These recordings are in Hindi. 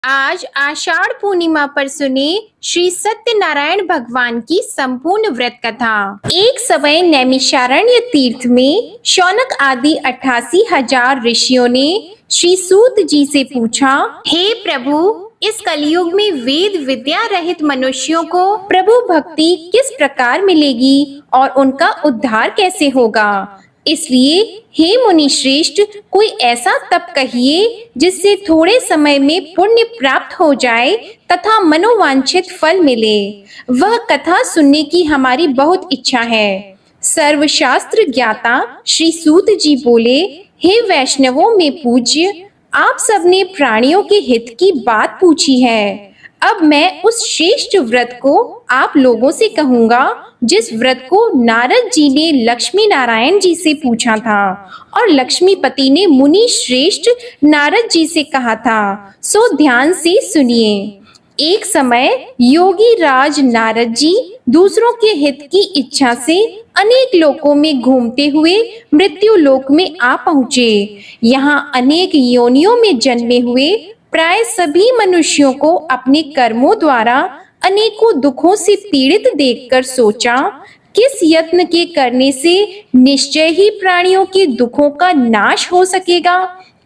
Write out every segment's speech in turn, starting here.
आज आषाढ़ पूर्णिमा पर सुने श्री सत्यनारायण भगवान की संपूर्ण व्रत कथा। एक समय नैमिषारण्य तीर्थ में शौनक आदि 88,000 ऋषियों ने श्री सूत जी से पूछा, हे प्रभु, इस कलयुग में वेद विद्या रहित मनुष्यों को प्रभु भक्ति किस प्रकार मिलेगी और उनका उद्धार कैसे होगा। इसलिए हे मुनि श्रेष्ठ, कोई ऐसा तप कहिए जिससे थोड़े समय में पुण्य प्राप्त हो जाए तथा मनोवांछित फल मिले। वह कथा सुनने की हमारी बहुत इच्छा है। सर्वशास्त्र ज्ञाता श्री सूत जी बोले, हे वैष्णवों में पूज्य, आप सबने प्राणियों के हित की बात पूछी है। अब मैं उस श्रेष्ठ व्रत को आप लोगों से कहूंगा जिस व्रत को नारद जी ने लक्ष्मी नारायण जी से पूछा था और लक्ष्मीपति ने मुनि श्रेष्ठ नारद जी से कहा था। सो ध्यान से सुनिए। एक समय योगी राज नारद जी दूसरों के हित की इच्छा से अनेक लोकों में घूमते हुए मृत्यु लोक में आ पहुँचे। यहाँ अनेक योनियों में जन्मे हुए प्राय सभी मनुष्यों को अपने कर्मों द्वारा अनेकों दुखों से पीड़ित देखकर सोचा, किस यत्न के करने से निश्चय ही प्राणियों के दुखों का नाश हो सकेगा।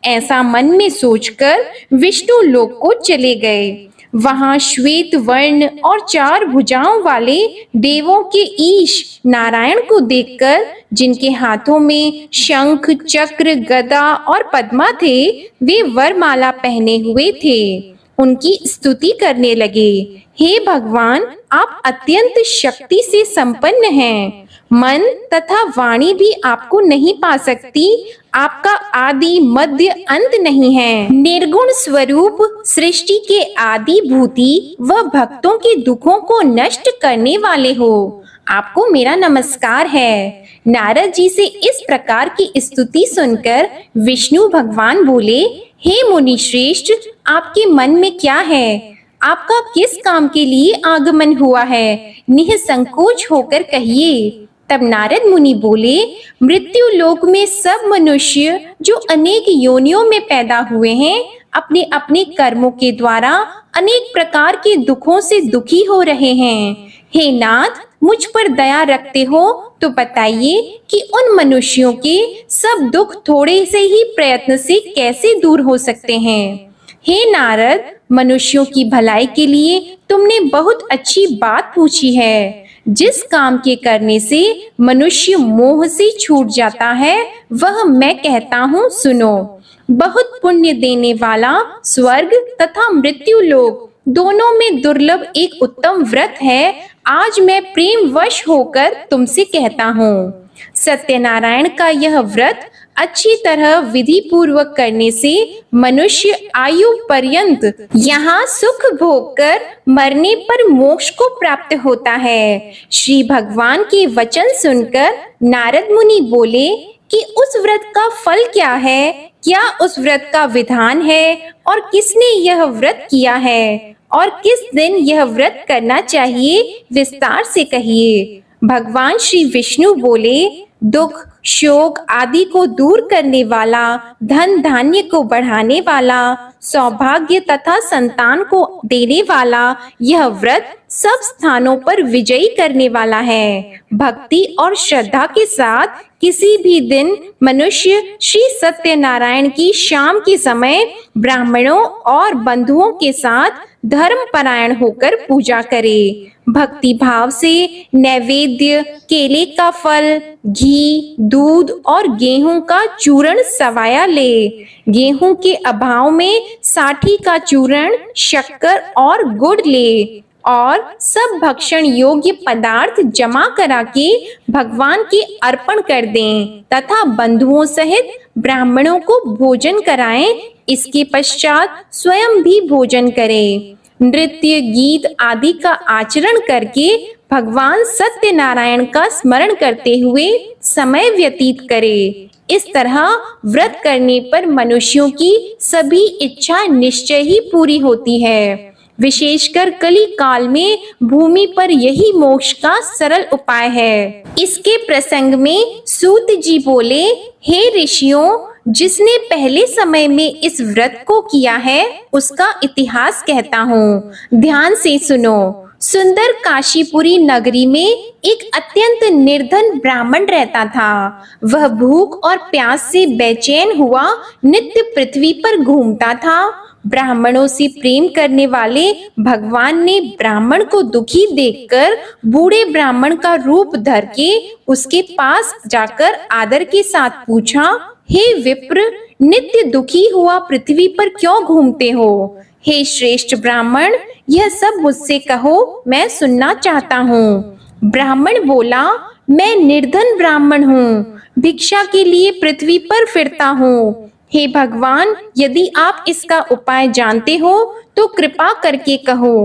ऐसा मन में सोचकर विष्णु लोक को चले गए। वहां श्वेत वर्ण और 4 भुजाओं वाले देवों के ईश नारायण को देखकर, जिनके हाथों में शंख चक्र गदा और पद्मा थे, वे वरमाला पहने हुए थे, उनकी स्तुति करने लगे। हे भगवान, आप अत्यंत शक्ति से संपन्न हैं। मन तथा वाणी भी आपको नहीं पा सकती। आपका आदि मध्य अंत नहीं है। निर्गुण स्वरूप सृष्टि के आदि भूति व भक्तों के दुखों को नष्ट करने वाले हो। आपको मेरा नमस्कार है। नारद जी से इस प्रकार की स्तुति सुनकर विष्णु भगवान बोले, हे मुनि श्रेष्ठ, आपके मन में क्या है? आपका किस काम के लिए आगमन हुआ है? निःसंकोच होकर कहिए। तब नारद मुनि बोले, मृत्यु लोक में सब मनुष्य जो अनेक योनियों में पैदा हुए हैं, अपने अपने कर्मों के द्वारा अनेक प्रकार के दुखों से दुखी हो रहे हैं। हे नाथ, मुझ पर दया रखते हो तो बताइए कि उन मनुष्यों के सब दुख थोड़े से ही प्रयत्न से कैसे दूर हो सकते हैं। हे नारद, मनुष्यों की भलाई के लिए तुमने बहुत अच्छी बात पूछी है। जिस काम के करने से मनुष्य मोह से छूट जाता है, वह मैं कहता हूँ, सुनो। बहुत पुण्य देने वाला स्वर्ग तथा मृत्यु लोक दोनों में दुर्लभ एक उत्तम व्रत है। आज मैं प्रेम वश होकर तुमसे कहता हूँ। सत्यनारायण का यह व्रत अच्छी तरह विधि पूर्वक करने से मनुष्य आयु पर्यंत यहाँ सुख भोग कर मरने पर मोक्ष को प्राप्त होता है। श्री भगवान के वचन सुनकर नारद मुनि बोले कि उस व्रत का फल क्या है? क्या उस व्रत का विधान है और किसने यह व्रत किया है और किस दिन यह व्रत करना चाहिए? विस्तार से कहिए। भगवान श्री विष्णु बोले, दुख शोक आदि को दूर करने वाला, धन धान्य को बढ़ाने वाला, सौभाग्य तथा संतान को देने वाला यह व्रत सब स्थानों पर विजयी करने वाला है। भक्ति और श्रद्धा के साथ किसी भी दिन मनुष्य श्री सत्यनारायण की शाम के समय ब्राह्मणों और बंधुओं के साथ धर्म परायण होकर पूजा करे। भक्ति भाव से नैवेद्य, केले का फल, घी, दूध और गेहूं का चूर्ण सवाया ले। गेहूं के अभाव में साठी का चूर्ण, शक्कर और गुड़ ले और सब भक्षण योग्य पदार्थ जमा करा के भगवान के अर्पण कर दें तथा बंधुओं सहित ब्राह्मणों को भोजन कराएं। इसके पश्चात स्वयं भी भोजन करें। नृत्य गीत आदि का आचरण करके भगवान सत्यनारायण का स्मरण करते हुए समय व्यतीत करे। इस तरह व्रत करने पर मनुष्यों की सभी इच्छा निश्चय ही पूरी होती है। विशेषकर कली काल में भूमि पर यही मोक्ष का सरल उपाय है। इसके प्रसंग में सूत जी बोले, हे ऋषियों, जिसने पहले समय में इस व्रत को किया है उसका इतिहास कहता हूँ। ध्यान से सुनो। सुंदर काशीपुरी नगरी में एक अत्यंत निर्धन ब्राह्मण रहता था। वह भूख और प्यास से बेचैन हुआ नित्य पृथ्वी पर घूमता था। ब्राह्मणों से प्रेम करने वाले भगवान ने ब्राह्मण को दुखी देखकर बूढ़े ब्राह्मण का रूप धर के उसके पास जाकर आदर के साथ पूछा, हे विप्र, नित्य दुखी हुआ पृथ्वी पर क्यों घूमते हो? हे श्रेष्ठ ब्राह्मण, यह सब मुझसे कहो, मैं सुनना चाहता हूँ। ब्राह्मण बोला, मैं निर्धन ब्राह्मण हूँ, भिक्षा के लिए पृथ्वी पर फिरता हूँ। हे भगवान, यदि आप इसका उपाय जानते हो तो कृपा करके कहो।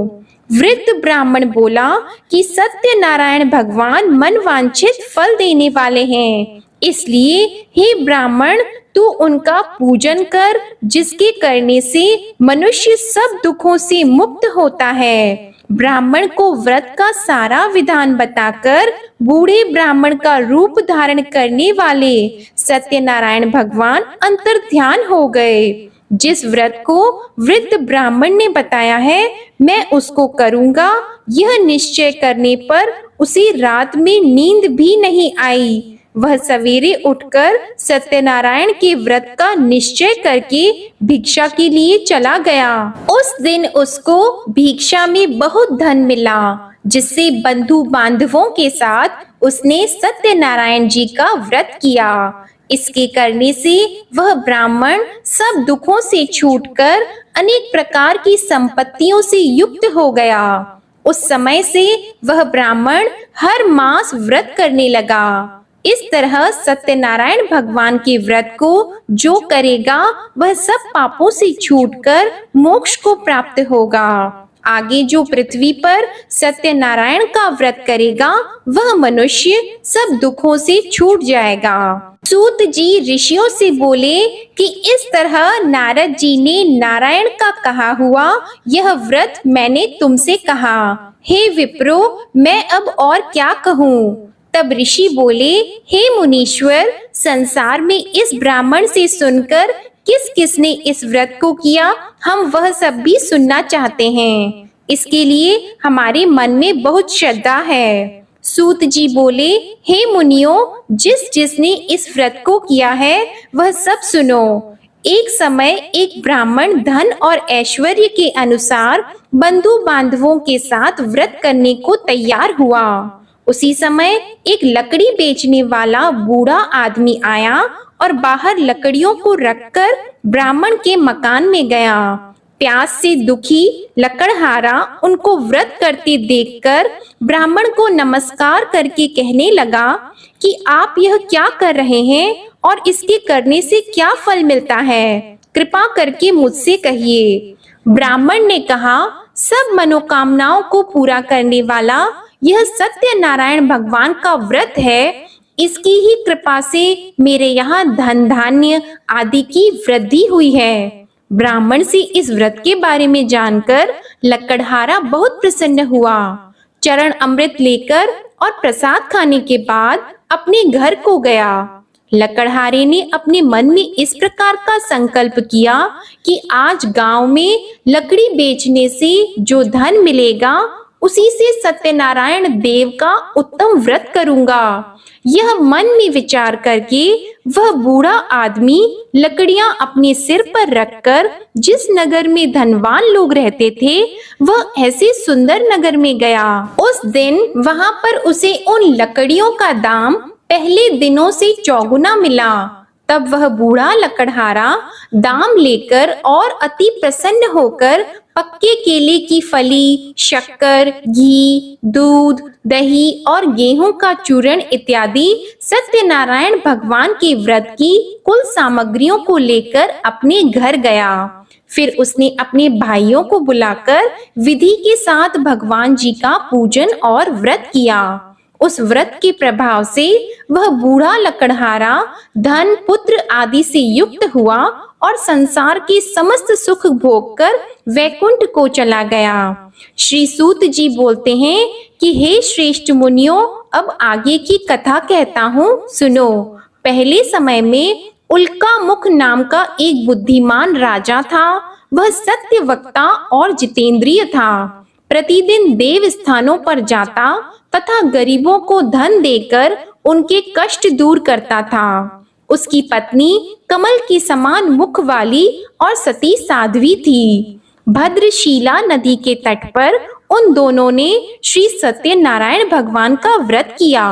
वृद्ध ब्राह्मण बोला कि सत्यनारायण भगवान मन वांछित फल देने वाले हैं, इसलिए हे ब्राह्मण, तू उनका पूजन कर, जिसके करने से मनुष्य सब दुखों से मुक्त होता है। ब्राह्मण को व्रत का सारा विधान बताकर बूढ़े ब्राह्मण का रूप धारण करने वाले सत्यनारायण भगवान अंतर्ध्यान हो गए। जिस व्रत को वृद्ध ब्राह्मण ने बताया है, मैं उसको करूंगा, यह निश्चय करने पर उसे रात में नींद भी नहीं आई। वह सवेरे उठकर सत्यनारायण के व्रत का निश्चय करके भिक्षा के लिए चला गया। उस दिन उसको भिक्षा में बहुत धन मिला, जिससे बंधु बांधवों के साथ उसने सत्यनारायण जी का व्रत किया। इसके करने से वह ब्राह्मण सब दुखों से छूटकर अनेक प्रकार की संपत्तियों से युक्त हो गया। उस समय से वह ब्राह्मण हर मास व्रत करने लगा। इस तरह सत्यनारायण भगवान के व्रत को जो करेगा वह सब पापों से छूटकर मोक्ष को प्राप्त होगा। आगे जो पृथ्वी पर सत्यनारायण का व्रत करेगा वह मनुष्य सब दुखों से छूट जाएगा। सूत जी ऋषियों से बोले कि इस तरह नारद जी ने नारायण का कहा हुआ यह व्रत मैंने तुमसे कहा। हे विप्रो, मैं अब और क्या कहूँ? तब ऋषि बोले, हे मुनीश्वर, संसार में इस ब्राह्मण से सुनकर किस किसने इस व्रत को किया, हम वह सब भी सुनना चाहते हैं। इसके लिए हमारे मन में बहुत श्रद्धा है। सूत जी बोले, हे मुनियों, जिसने इस व्रत को किया है वह सब सुनो। एक समय एक ब्राह्मण धन और ऐश्वर्य के अनुसार बंधु बांधवों के साथ व्रत करने को तैयार हुआ। उसी समय एक लकड़ी बेचने वाला बूढ़ा आदमी आया और बाहर लकड़ियों को रखकर ब्राह्मण के मकान में गया। प्यास से दुखी लकड़हारा उनको व्रत करते देखकर ब्राह्मण को नमस्कार करके कहने लगा कि आप यह क्या कर रहे हैं और इसके करने से क्या फल मिलता है, कृपा करके मुझसे कहिए। ब्राह्मण ने कहा, सब मनोकामनाओं को पूरा करने वाला यह सत्यनारायण भगवान का व्रत है। इसकी ही कृपा से मेरे यहाँ धन धान्य आदि की वृद्धि हुई है। ब्राह्मण से इस व्रत के बारे में जानकर लकड़हारा बहुत प्रसन्न हुआ। चरण अमृत लेकर और प्रसाद खाने के बाद अपने घर को गया। लकड़हारे ने अपने मन में इस प्रकार का संकल्प किया कि आज गांव में लकड़ी बेचने से जो धन मिलेगा उसी से सत्यनारायण देव का उत्तम व्रत करूंगा। यह मन में विचार करके वह बूढ़ा आदमी लकड़ियां अपने सिर पर रखकर जिस नगर में धनवान लोग रहते थे वह ऐसे सुंदर नगर में गया। उस दिन वहां पर उसे उन लकड़ियों का दाम पहले दिनों से चौगुना मिला। तब वह बूढ़ा लकड़हारा दाम लेकर और अति प्रसन्न होकर पक्के केले की फली, शक्कर, घी, दूध, दही और गेहूं का चूर्ण इत्यादि सत्यनारायण भगवान के व्रत की कुल सामग्रियों को लेकर अपने घर गया। फिर उसने अपने भाइयों को बुलाकर विधि के साथ भगवान जी का पूजन और व्रत किया। उस व्रत के प्रभाव से वह बूढ़ा लकड़हारा धन पुत्र आदि से युक्त हुआ और संसार के समस्त सुख भोग कर वैकुंठ को चला गया। श्री सूत जी बोलते हैं कि हे श्रेष्ठ मुनियों, अब आगे की कथा कहता हूँ, सुनो। पहले समय में उल्कामुख नाम का एक बुद्धिमान राजा था। वह सत्यवक्ता और जितेंद्रिय था। प्रतिदिन देव स्थानों पर जाता तथा गरीबों को धन देकर उनके कष्ट दूर करता था। उसकी पत्नी कमल की समान मुख वाली और सती साध्वी थी। भद्रशीला नदी के तट पर उन दोनों ने श्री सत्यनारायण भगवान का व्रत किया।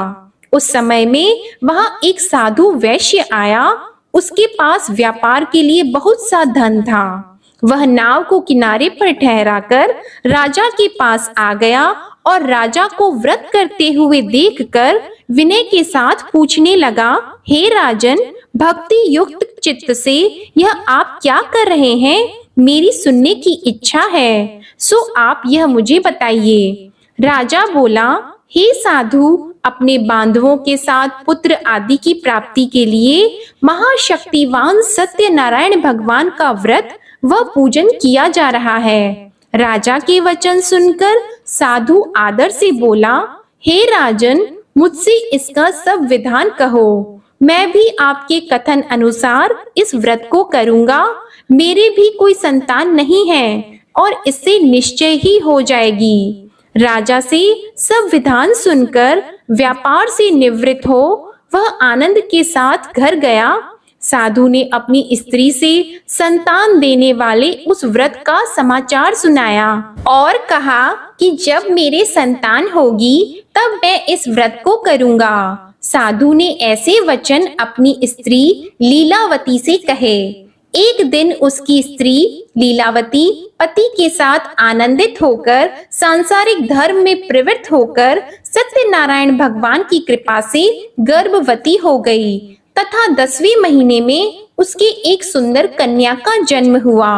उस समय में वहां एक साधु वैश्य आया। उसके पास व्यापार के लिए बहुत सा धन था। वह नाव को किनारे पर ठहराकर राजा के पास आ गया और राजा को व्रत करते हुए देखकर विनय के साथ पूछने लगा, हे राजन, भक्ति युक्त चित्त से यह आप क्या कर रहे हैं? मेरी सुनने की इच्छा है, सो आप यह मुझे बताइए। राजा बोला, हे साधु, अपने बांधवों के साथ पुत्र आदि की प्राप्ति के लिए महाशक्तिवान सत्यनारायण भगवान का व्रत व पूजन किया जा रहा है। राजा के वचन सुनकर साधु आदर से बोला, हे राजन, मुझसे इसका सब विधान कहो। मैं भी आपके कथन अनुसार इस व्रत को करूंगा। मेरे भी कोई संतान नहीं है और इससे निश्चय ही हो जाएगी। राजा से सब विधान सुनकर व्यापार से निवृत्त हो वह आनंद के साथ घर गया। साधु ने अपनी स्त्री से संतान देने वाले उस व्रत का समाचार सुनाया और कहा कि जब मेरे संतान होगी तब मैं इस व्रत को करूंगा। साधु ने ऐसे वचन अपनी स्त्री लीलावती से कहे। एक दिन उसकी स्त्री लीलावती पति के साथ आनंदित होकर सांसारिक धर्म में प्रवृत्त होकर सत्यनारायण भगवान की कृपा से गर्भवती हो गई तथा 10वें महीने में उसके एक सुंदर कन्या का जन्म हुआ।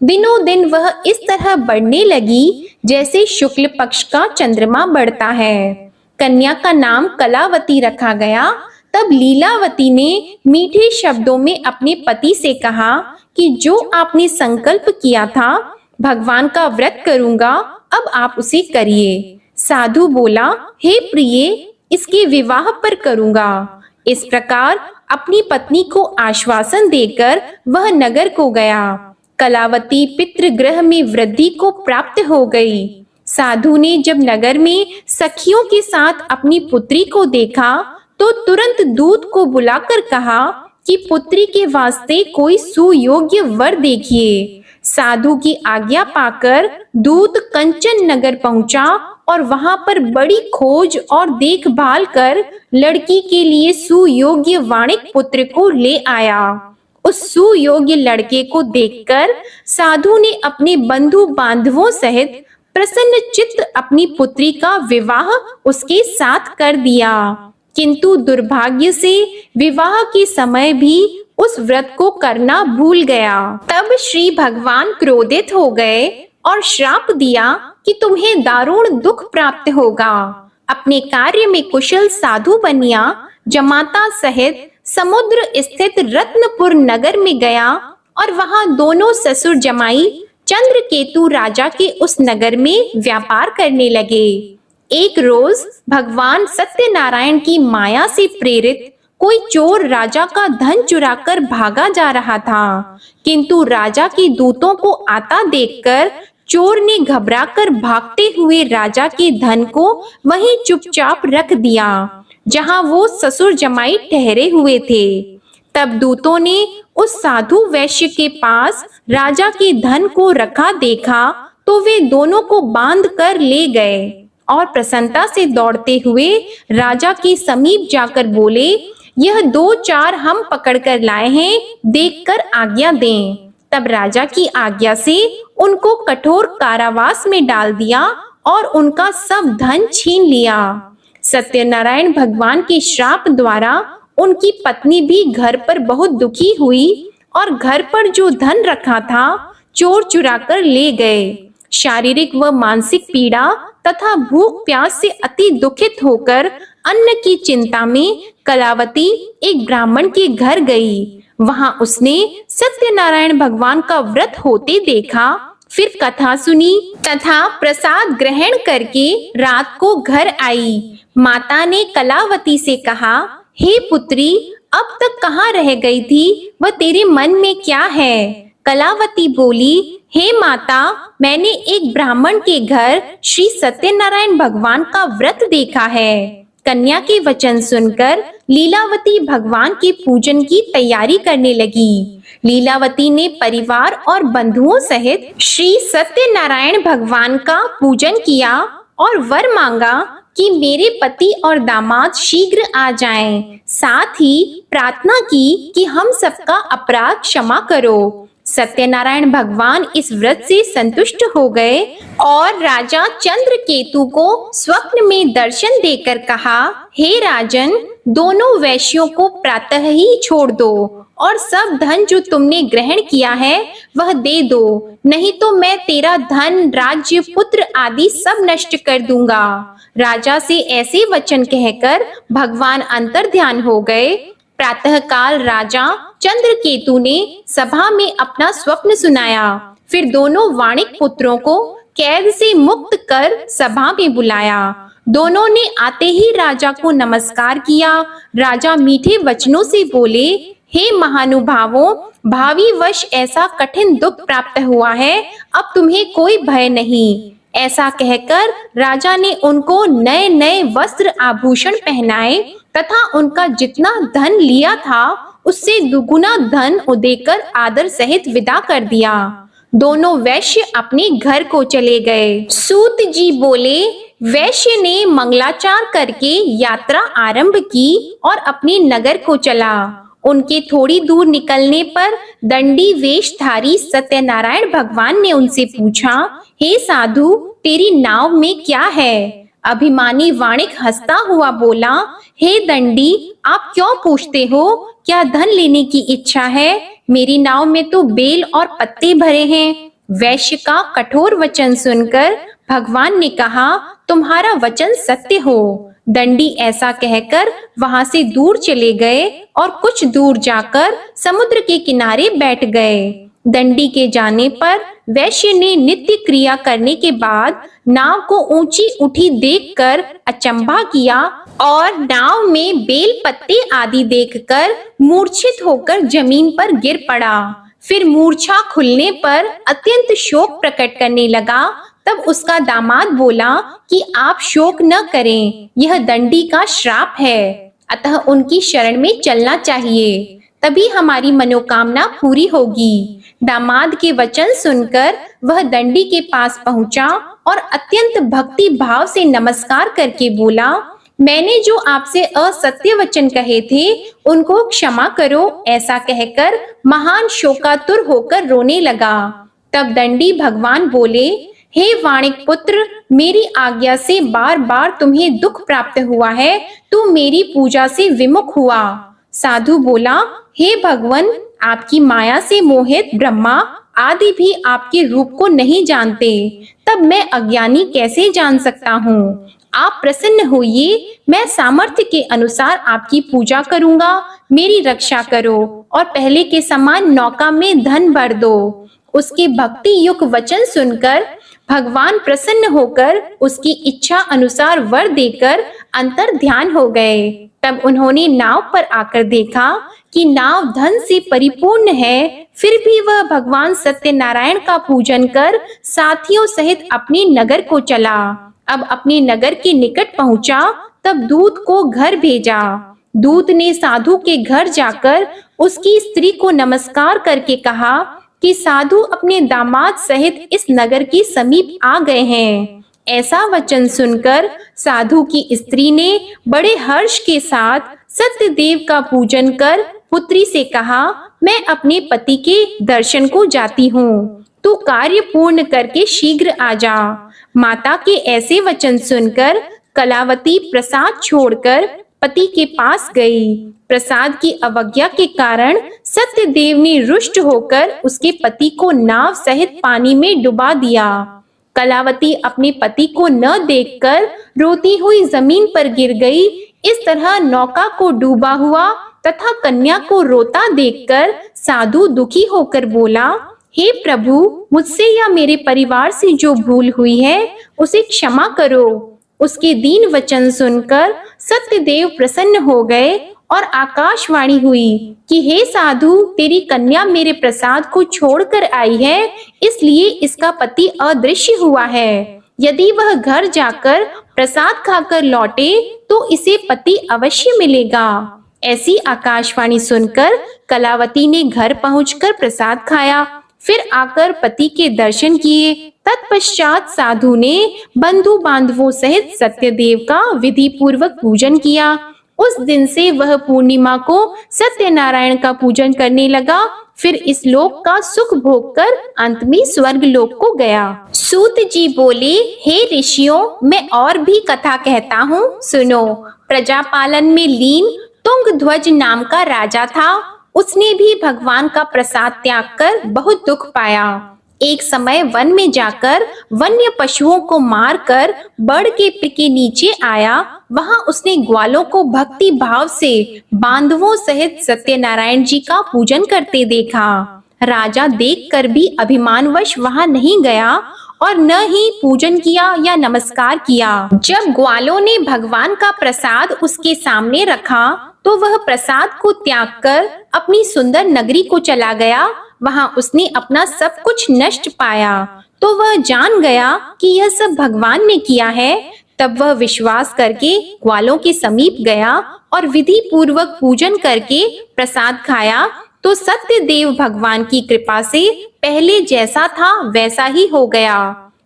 दिनों दिन वह इस तरह बढ़ने लगी जैसे शुक्ल पक्ष का चंद्रमा बढ़ता है। कन्या का नाम कलावती रखा गया। तब लीलावती ने मीठे शब्दों में अपने पति से कहा कि जो आपने संकल्प किया था भगवान का व्रत करूंगा, अब आप उसे करिए। साधु बोला, हे प्रिय, इसके विवाह पर करूंगा। इस प्रकार अपनी पत्नी को आश्वासन देकर वह नगर को गया। कलावती पितृगृह में वृद्धि को प्राप्त हो गई। साधु ने जब नगर में सखियों के साथ अपनी पुत्री को देखा तो तुरंत दूत को बुलाकर कहा कि पुत्री के वास्ते कोई सुयोग्य वर देखिए। साधु की आज्ञा पाकर दूत कंचन नगर पहुंचा और वहां पर बड़ी खोज और देखभाल कर लड़की के लिए सुयोग्य वाणिक पुत्र को ले आया। उस सुयोग्य लड़के को देखकर साधु ने अपने बंधु बांधवों सहित प्रसन्न चित्त अपनी पुत्री का विवाह उसके साथ कर दिया। किंतु दुर्भाग्य से विवाह के समय भी उस व्रत को करना भूल गया। तब श्री भगवान क्रोधित हो गए और श्राप दिया कि तुम्हें दारुण दुख प्राप्त होगा। अपने कार्य में कुशल साधु बनिया जमाता सहित समुद्र स्थित रत्नपुर नगर में गया और वहां दोनों ससुर जमाई चंद्रकेतु राजा के उस नगर में व्यापार करने लगे। एक रोज भगवान सत्यनारायण की माया से प्रेरित कोई चोर राजा का धन चुराकर भागा जा रहा था, किंतु राजा के दूतों को आता देखकर चोर ने घबराकर भागते हुए राजा के धन को वहीं चुपचाप रख दिया जहां वो ससुर जमाई ठहरे हुए थे। तब दूतों ने उस साधु वैश्य के पास राजा के धन को रखा देखा तो वे दोनों को बांध कर ले गए और प्रसन्नता से दौड़ते हुए राजा के समीप जाकर बोले, यह 2-4 हम पकड़ कर लाए हैं, देखकर आज्ञा दें। तब राजा की आज्ञा से उनको कठोर कारावास में डाल दिया और उनका सब धन छीन लिया। सत्यनारायण भगवान के श्राप द्वारा उनकी पत्नी भी घर पर बहुत दुखी हुई और घर पर जो धन रखा था चोर चुरा कर ले गए। शारीरिक व मानसिक पीड़ा तथा भूख प्यास से अति दुखित होकर अन्न की चिंता में कलावती एक ब्राह्मण के घर गई। वहां उसने सत्यनारायण भगवान का व्रत होते देखा, फिर कथा सुनी तथा प्रसाद ग्रहण करके रात को घर आई। माता ने कलावती से कहा, हे पुत्री, अब तक कहाँ रह गई थी? वह तेरे मन में क्या है? कलावती बोली, हे माता, मैंने एक ब्राह्मण के घर श्री सत्यनारायण भगवान का व्रत देखा है। कन्या के वचन सुनकर लीलावती भगवान के पूजन की तैयारी करने लगी। लीलावती ने परिवार और बंधुओं सहित श्री सत्यनारायण भगवान का पूजन किया और वर मांगा कि मेरे पति और दामाद शीघ्र आ जाएं। साथ ही प्रार्थना की कि हम सबका अपराध क्षमा करो। सत्यनारायण भगवान इस व्रत से संतुष्ट हो गए और राजा चंद्रकेतु को स्वप्न में दर्शन देकर कहा, हे राजन, दोनों वैश्यों को प्रातः ही छोड़ दो और सब धन जो तुमने ग्रहण किया है वह दे दो, नहीं तो मैं तेरा धन, राज्य, पुत्र आदि सब नष्ट कर दूंगा। राजा से ऐसे वचन कहकर भगवान अंतर्ध्यान हो गए। प्रातःकाल राजा चंद्रकेतु ने सभा में अपना स्वप्न सुनाया। फिर दोनों वाणिक पुत्रों को कैद से मुक्त कर सभा में बुलाया। दोनों ने आते ही राजा को नमस्कार किया। राजा मीठे वचनों से बोले, हे महानुभावों, भावी वश ऐसा कठिन दुख प्राप्त हुआ है, अब तुम्हें कोई भय नहीं। ऐसा कहकर राजा ने उनको नए नए वस्त्र आभूषण पहनाए तथा उनका जितना धन लिया था उससे दुगुना धन देकर आदर सहित विदा कर दिया। दोनों वैश्य अपने घर को चले गए। सूत जी बोले, वैश्य ने मंगलाचार करके यात्रा आरंभ की और अपने नगर को चला। उनके थोड़ी दूर निकलने पर दंडी वेशधारी सत्यनारायण भगवान ने उनसे पूछा, हे साधु, तेरी नाव में क्या है? अभिमानी वाणिक हंसता हुआ बोला, हे दंडी, आप क्यों पूछते हो? क्या धन लेने की इच्छा है? मेरी नाव में तो बेल और पत्ते भरे हैं। वैश्य का कठोर वचन सुनकर भगवान ने कहा, तुम्हारा वचन सत्य हो। दंडी ऐसा कहकर वहां से दूर चले गए और कुछ दूर जाकर समुद्र के किनारे बैठ गए। दंडी के जाने पर वैश्य ने नित्य क्रिया करने के बाद नाव को ऊंची उठी देखकर अचंभा किया और नाव में बेल पत्ते आदि देखकर मूर्छित होकर जमीन पर गिर पड़ा। फिर मूर्छा खुलने पर अत्यंत शोक प्रकट करने लगा। तब उसका दामाद बोला कि आप शोक न करें, यह दंडी का श्राप है, अतः उनकी शरण में चलना चाहिए, तभी हमारी मनोकामना पूरी होगी। दामाद के वचन सुनकर वह दंडी के पास पहुंचा और अत्यंत भक्ति भाव से नमस्कार करके बोला, मैंने जो आपसे असत्य वचन कहे थे उनको क्षमा करो। ऐसा कहकर महान शोकातुर होकर रोने लगा। तब दंडी भगवान बोले, हे वाणिक पुत्र, मेरी आज्ञा से बार बार तुम्हें दुख प्राप्त हुआ है, तू मेरी पूजा से विमुख हुआ। साधु बोला, हे भगवान, आपकी माया से मोहित ब्रह्मा आदि भी आपके रूप को नहीं जानते, तब मैं अज्ञानी कैसे जान सकता हूँ? आप प्रसन्न होइए, मैं सामर्थ्य के अनुसार आपकी पूजा करूंगा। मेरी रक्षा करो और पहले के समान नौका में धन भर दो। उसके भक्ति युक्त वचन सुनकर भगवान प्रसन्न होकर उसकी इच्छा अनुसार वर देकर अंतर ध्यान हो गए। तब उन्होंने नाव पर आकर देखा कि नाव धन से परिपूर्ण है, फिर भी वह भगवान सत्यनारायण का पूजन कर साथियों सहित अपने नगर को चला। अब अपने नगर के निकट पहुंचा, तब दूत को घर भेजा। दूत ने साधु के घर जाकर उसकी स्त्री को नमस्कार करके कहा कि साधु अपने दामाद सहित इस नगर के समीप आ गए हैं। ऐसा वचन सुनकर साधु की स्त्री ने बड़े हर्ष के साथ सत्यदेव का पूजन कर पुत्री से कहा, मैं अपने पति के दर्शन को जाती हूँ, तू कार्य पूर्ण करके शीघ्र आ जा। माता के ऐसे वचन सुनकर कलावती प्रसाद छोड़कर पति के पास गई। प्रसाद की अवज्ञा के कारण सत्यदेव ने रुष्ट होकर उसके पति को नाव सहित पानी में डुबा दिया। कलावती अपने पति को न देखकर रोती हुई जमीन पर गिर गई। इस तरह नौका को डूबा हुआ तथा कन्या को रोता देखकर साधु दुखी होकर बोला, हे प्रभु, मुझसे या मेरे परिवार से जो भूल हुई है उसे क्षमा करो। उसके दीन वचन सुनकर सत्यदेव प्रसन्न हो गए और आकाशवाणी हुई कि हे साधु, तेरी कन्या मेरे प्रसाद को छोड़कर आई है, इसलिए इसका पति अदृश्य हुआ है। यदि वह घर जाकर प्रसाद खाकर लौटे तो इसे पति अवश्य मिलेगा। ऐसी आकाशवाणी सुनकर कलावती ने घर पहुंचकर प्रसाद खाया, फिर आकर पति के दर्शन किए। तत्पश्चात साधु ने बंधु बांधवों सहित सत्यदेव का विधि पूर्वक पूजन किया। उस दिन से वह पूर्णिमा को सत्यनारायण का पूजन करने लगा। फिर इस लोक का सुख भोग कर अंत में स्वर्ग लोक को गया। सूत जी बोले, हे ऋषियों, मैं और भी कथा कहता हूँ, सुनो। प्रजापालन में लीन तुंगध्वज नाम का राजा था। उसने भी भगवान का प्रसाद त्याग कर बहुत दुख पाया। एक समय वन में जाकर वन्य पशुओं को मारकर बड़ के पेड़ के नीचे आया। वहां उसने ग्वालों को भक्ति भाव से बांधवों सहित सत्यनारायण जी का पूजन करते देखा। राजा देखकर भी अभिमानवश वहां नहीं गया और न ही पूजन किया या नमस्कार किया। जब ग्वालों ने भगवान का प्रसाद उसके सामने रखा तो वह प्रसाद को त्याग कर अपनी सुंदर नगरी को चला गया। वहां उसने अपना सब कुछ नष्ट पाया तो वह जान गया कि यह सब भगवान ने किया है। तब वह विश्वास करके ग्वालों के समीप गया और विधि पूर्वक पूजन करके प्रसाद खाया तो सत्यदेव भगवान की कृपा से पहले जैसा था वैसा ही हो गया।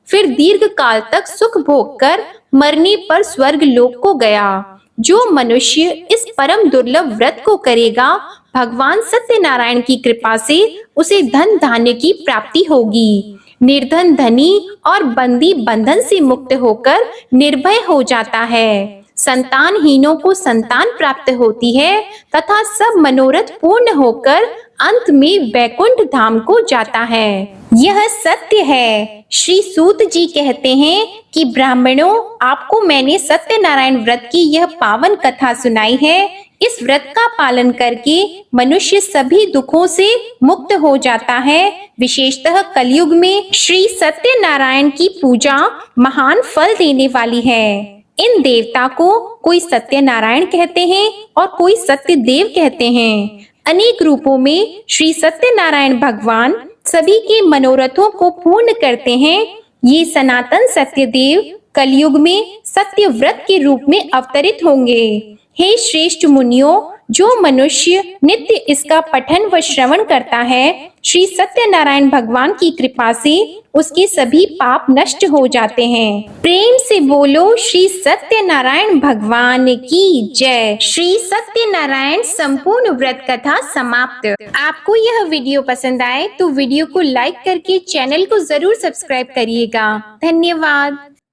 फिर दीर्घ काल तक सुख भोग कर मरने पर स्वर्ग लोक को गया। जो मनुष्य इस परम दुर्लभ व्रत को करेगा, भगवान सत्यनारायण की कृपा से उसे धन धान्य की प्राप्ति होगी। निर्धन धनी और बंदी बंधन से मुक्त होकर निर्भय हो जाता है। संतानहीनों को संतान प्राप्त होती है तथा सब मनोरथ पूर्ण होकर अंत में वैकुंठ धाम को जाता है। यह सत्य है। श्री सूत जी कहते हैं कि ब्राह्मणों, आपको मैंने सत्यनारायण व्रत की यह पावन कथा सुनाई है। इस व्रत का पालन करके मनुष्य सभी दुखों से मुक्त हो जाता है। विशेषतः कलयुग में श्री सत्यनारायण की पूजा महान फल देने वाली है। इन देवता को कोई सत्यनारायण कहते हैं और कोई सत्यदेव कहते हैं। अनेक रूपों में श्री सत्यनारायण भगवान सभी के मनोरथों को पूर्ण करते हैं। ये सनातन सत्यदेव कलयुग में सत्य व्रत के रूप में अवतरित होंगे। हे श्रेष्ठ मुनियों, जो मनुष्य नित्य इसका पठन व श्रवण करता है, श्री सत्यनारायण भगवान की कृपा से उसके सभी पाप नष्ट हो जाते हैं। प्रेम से बोलो श्री सत्यनारायण भगवान की जय। श्री सत्यनारायण संपूर्ण व्रत कथा समाप्त। आपको यह वीडियो पसंद आए तो वीडियो को लाइक करके चैनल को जरूर सब्सक्राइब करिएगा। धन्यवाद।